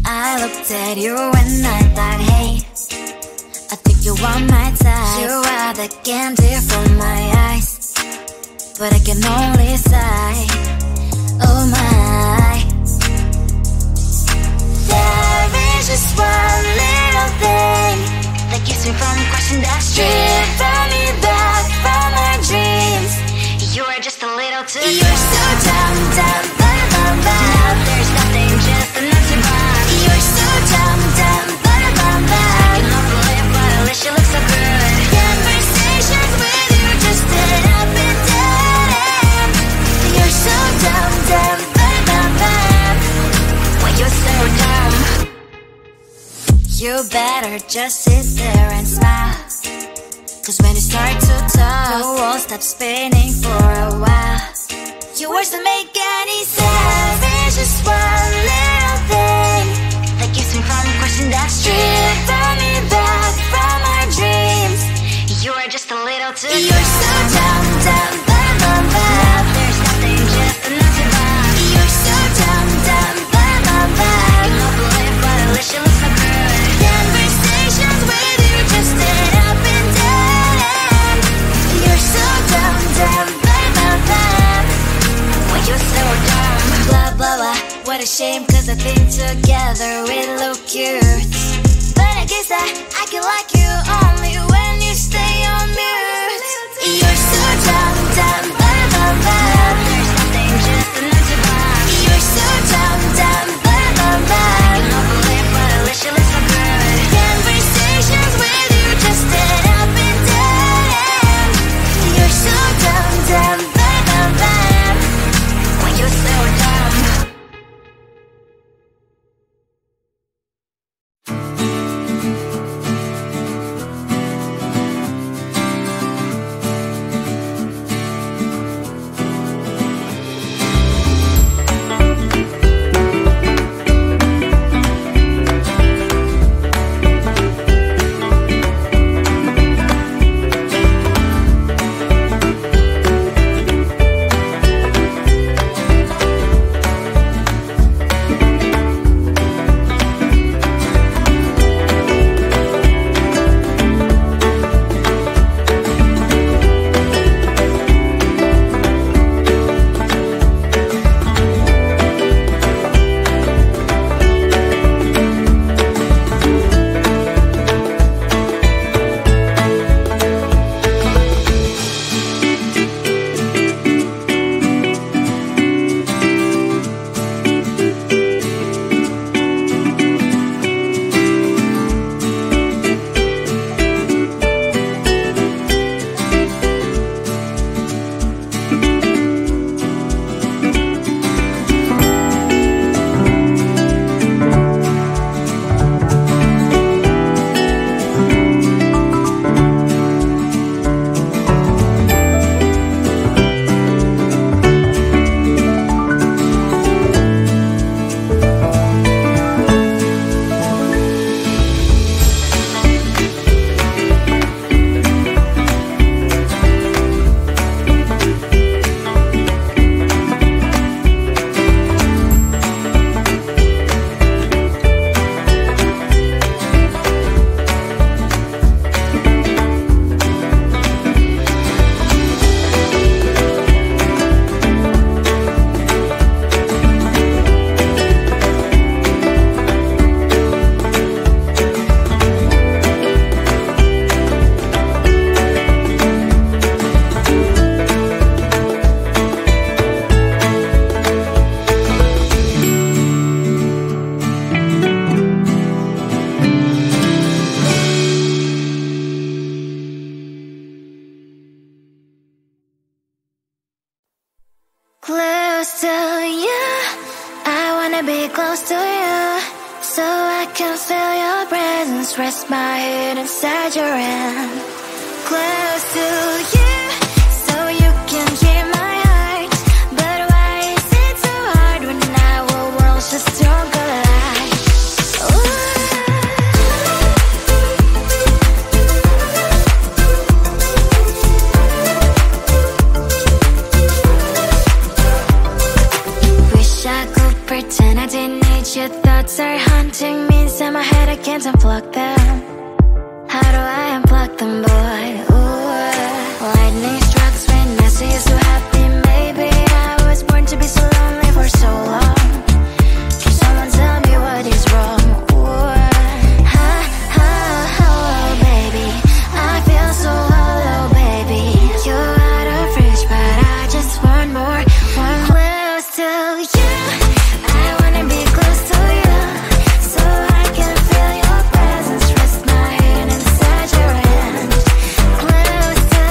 I looked at you and I thought, hey, I think you are my type. You are the candy from my eyes, but I can only sigh, oh my. There is just one little thing that keeps me from crossing that street, drive me back from my dreams. You are just a little too close. You're so dumb, dumb, bum, bum, bum. Now there's nothing, just enough to buy. You're so dumb, dumb, bum, bum, bum. I cannot believe, but at least you look so good. Conversations with you just end up in dead. You're so dumb, dumb, bum, bum, bum. Why you're so dumb? You better just sit there and smile, 'cause when you start to talk, the world stops spinning for a while. Your words don't make any sense. There's just one little thing that keeps me from crossing that street, drive me back from our dreams. You are just a little too close. You're so dumb, dumb, bum, bum, bum. Now there's nothing, just enough to buy. You're so dumb, dumb, bum, bum, bum. I cannot believe, but at least you look so good. Conversations with you just end up in dead. You're so dumb, dumb, bum, bum, bum. Why you're so dumb? Blah, blah, blah. What a shame, 'cause I think together we look cute. But I guess that I can like you only when you stay on mute. You're so dumb, dumb, bum, bum, bum. There's nothing, just enough to buy. You're so dumb, dumb, bum, bum, bum. I cannot believe, but at least you look so good. Conversations with you just end up in dead. You're so dumb, dumb, bum, bum, bum. Why you're so dumb? Close to you, I wanna be close to you, so I can feel your presence, rest my head inside your hand. Close to you, so you can hear my heart. But why is it so hard when our worlds just don't collide? Wish I could pretend I didn't need your thoughts are haunting me inside my head, I can't unplug them. How do I unplug them, boy? Ooh, lightning strikes when I see you so happy. Maybe I was born to be so lonely for so long. Can someone tell me what is wrong? Ooh, oh, baby, I feel so hollow, baby. You're out of reach, but I just want more, one close to you. I wanna be close to you, so I can feel your presence. Rest my hand inside your hand. Close to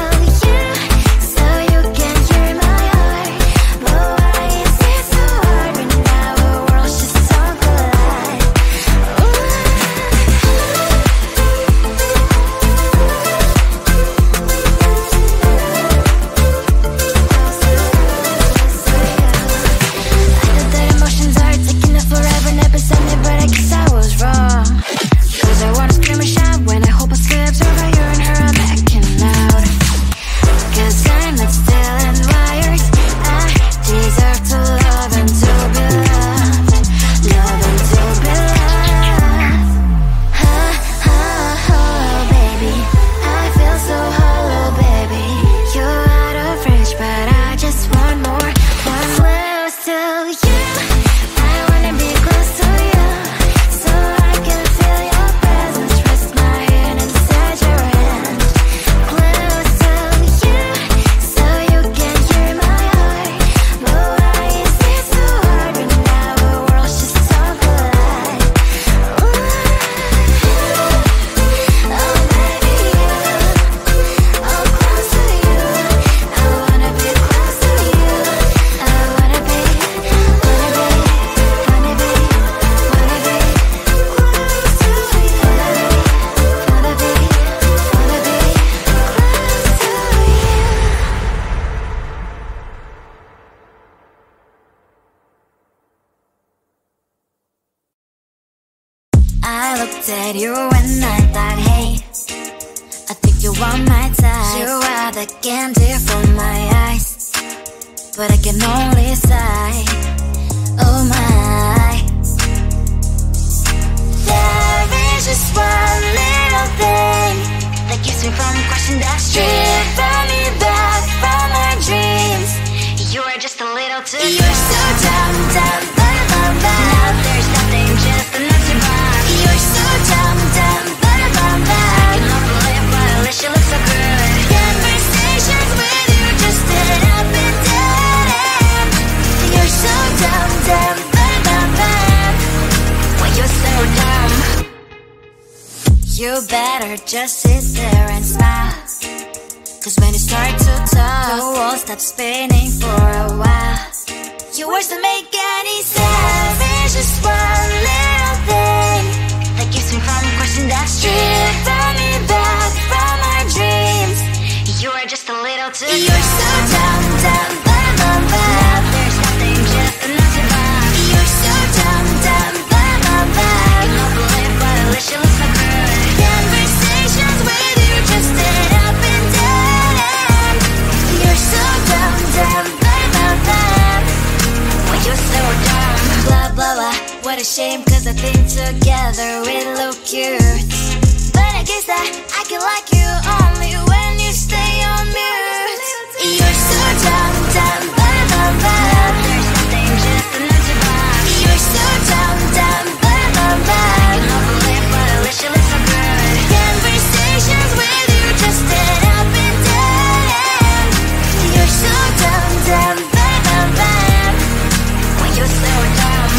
you, so you can hear my heart. But why is it so hard when our worlds just don't collide? I thought that emotions are taking up forever, never sent me, but I guess I was wrong. Cause I wanna scream and shout when I hope I slip over you and her, I'm acting out. Cause I'm not still and wired. I deserve to love and to be loved. Love and to be loved. Oh, baby, I feel so hollow, baby. You're out of reach, but I just want more, one close to you. I wanna be close to you, so I can feel your presence. Rest my hand inside your hand. Close to you, so you can hear my heart. But why is it so hard when our worlds just don't collide? Ooh, oh, baby, oh, close to you. I wanna be close to you. I wanna be, wanna be, wanna be, wanna be close to you. Wanna be, wanna be close to you. I looked at you and I thought, hey, I think you are my type. You are the candy from my eyes, but I can only sigh. Oh my, there is just one little thing that keeps me from crossing that street. Bring me back from my dreams. You are just a little too close. You're so dumb, dumb, bum, bum, bum. Now there's nothing, just an empty box. You're so dumb, dumb, bum, bum, bum. I cannot believe why at least you look so good. Conversations with you just end up in dead end. You're so dumb, dumb, bum, bum, bum. Why you're so dumb? You better just sit there and smile. Cause when you start to talk, the world stops spinning for a while. Your words don't make any sense. There's just one little thing that keeps me from crossing that street. Bring me back from our dreams. You are just a little too close. You're so dumb, dumb, bum, bum, bum. Now there's nothing, just an empty box. You're so dumb, dumb, bum, bum, bum. I cannot believe why at least you look so good. Conversations with you just end up in dead end. You're so dumb, dumb, bum, bum, bum. Why you're so dumb? Blah, blah, blah. What a shame, cause I think together we look cute. But I guess that I can like you only when you stay on mute. You're so dumb, dumb, bum, bum, bum. There's nothing, just an empty box. You're so dumb, dumb, bum, bum, bum. I cannot believe why at least you look so good. Conversations with you just end up in dead end. You're so dumb, dumb, bum, bum, bum. Why you're so dumb?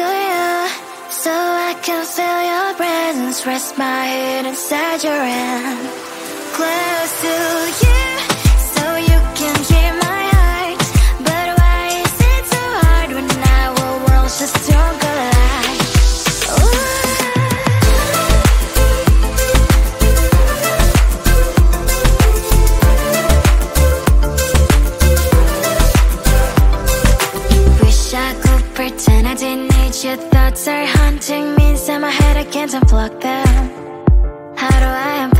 you, so I can feel your presence. Rest my head inside your hand. Close to you, so you can hear my heart. But why is it so hard when our worlds just don't collide? Wish I could pretend I didn't need your thoughts are haunting me inside my head. I can't unplug them. How do I unplug